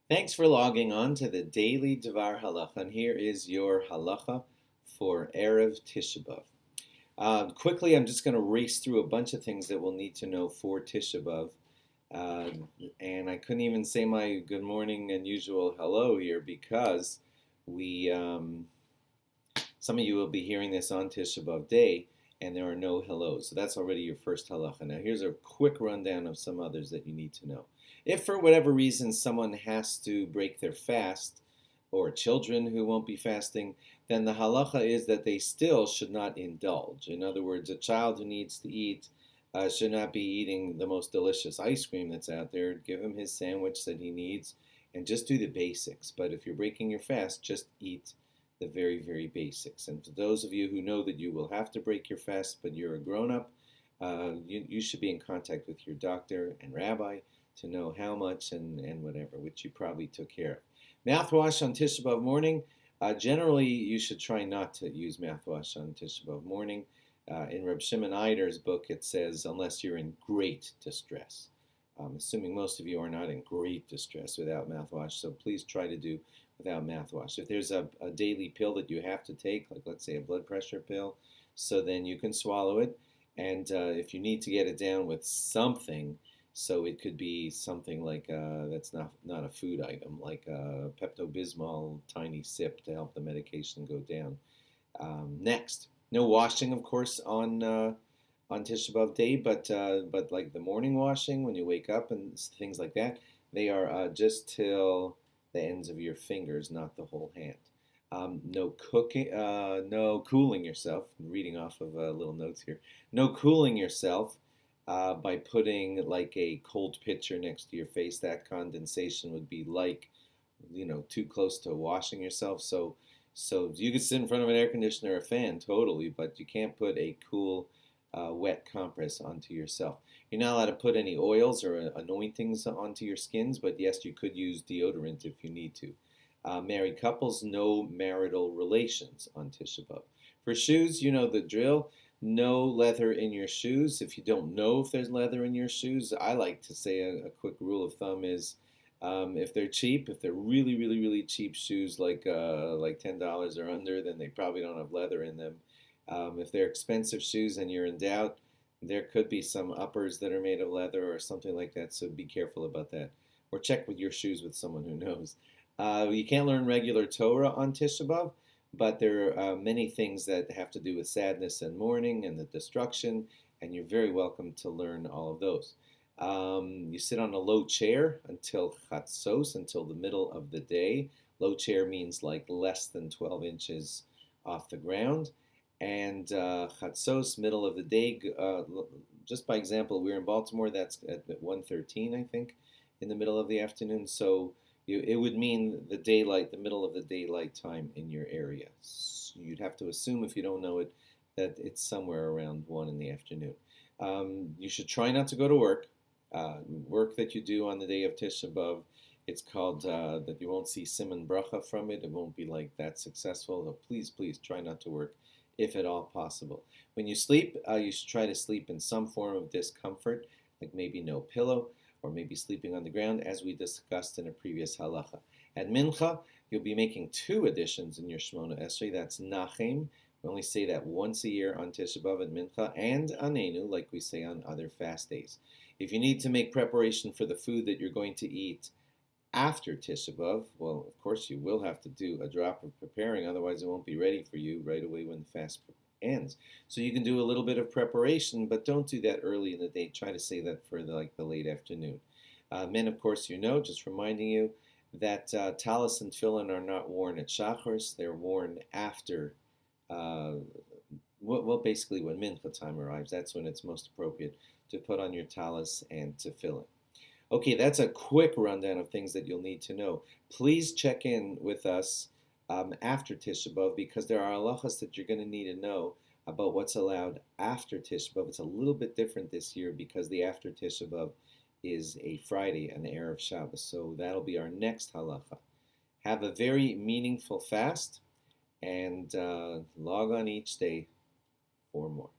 Thanks for logging on to the daily DVAR halacha, and here is your halacha for Erev Tisha B'av. Quickly, I'm just going to race through a bunch of things that we'll need to know for Tisha B'av. Uh, and I couldn't even say my good morning and usual hello here because we, some of you will be hearing this on Tisha B'av day, and there are no hellos. So that's already your first halacha. Now, here's a quick rundown of some others that you need to know. If for whatever reason someone has to break their fast, or children who won't be fasting, then the halacha is that they still should not indulge. In other words, a child who needs to eat should not be eating the most delicious ice cream that's out there. Give him his sandwich that he needs and just do the basics. But if you're breaking your fast, just eat the very, very basics. And for those of you who know that you will have to break your fast, but you're a grown up, you should be in contact with your doctor and rabbi to know how much and whatever, which you probably took care of. Mouthwash on Tisha B'av morning. Generally, you should try not to use mouthwash on Tisha B'av morning. In Reb Shimon Eider's book, it says, unless you're in great distress. I'm assuming most of you are not in great distress without mouthwash, so please try to do without mouthwash. If there's a daily pill that you have to take, like let's say a blood pressure pill, so then you can swallow it. And if you need to get it down with something, so it could be something like that's not a food item, like Pepto-Bismol tiny sip to help the medication go down. Next, no washing, of course, on Tisha B'av day, but like the morning washing when you wake up and things like that, they are just till the ends of your fingers, not the whole hand. No cooking, no cooling yourself. I'm reading off of little notes here. No cooling yourself by putting like a cold pitcher next to your face. That condensation would be like, too close to washing yourself. So you could sit in front of an air conditioner or a fan totally, but you can't put a cool, wet compress onto yourself. You're not allowed to put any oils or anointings onto your skins, but yes, you could use deodorant if you need to. Married couples, no marital relations on Tisha B'av. For shoes, you know the drill. No leather in your shoes. If you don't know if there's leather in your shoes, I like to say a quick rule of thumb is if they're cheap, if they're really, really, really cheap shoes like $10 or under, then they probably don't have leather in them. If they're expensive shoes and you're in doubt, there could be some uppers that are made of leather or something like that, so be careful about that. Or check with your shoes with someone who knows. You can't learn regular Torah on Tisha B'av, but there are many things that have to do with sadness and mourning and the destruction, and you're very welcome to learn all of those. You sit on a low chair until chatzos, until the middle of the day. Low chair means like less than 12 inches off the ground. And chatzos, middle of the day, just by example, we're in Baltimore, that's at 1:13, I think, in the middle of the afternoon. So it would mean the daylight, the middle of the daylight time in your area. So you'd have to assume, if you don't know it, that it's somewhere around 1 in the afternoon. You should try not to go to work. Work that you do on the day of Tisha B'av, it's called that you won't see Simon Bracha from it. It won't be like that successful. So please, please try not to work if at all possible. When you sleep, you should try to sleep in some form of discomfort, like maybe no pillow, or maybe sleeping on the ground, as we discussed in a previous halacha. At Mincha, you'll be making 2 additions in your Shemona Esrei. That's Nachem. We only say that once a year on Tisha B'av and Mincha, and Anenu, like we say on other fast days. If you need to make preparation for the food that you're going to eat after Tisha B'av, well, of course you will have to do a drop of preparing, otherwise it won't be ready for you right away when the fast ends. So you can do a little bit of preparation, but don't do that early in the day. Try to save that for the late afternoon. Men, of course, just reminding you that talus and tefillin are not worn at shacharis. They're worn after, basically when mincha time arrives. That's when it's most appropriate to put on your talus and tefillin. Okay, that's a quick rundown of things that you'll need to know. Please check in with us after Tisha B'av, because there are halachas that you're going to need to know about what's allowed after Tisha B'av. It's a little bit different this year because the after Tisha B'av is a Friday, an Erev Shabbos. So that'll be our next halacha. Have a very meaningful fast and log on each day for more.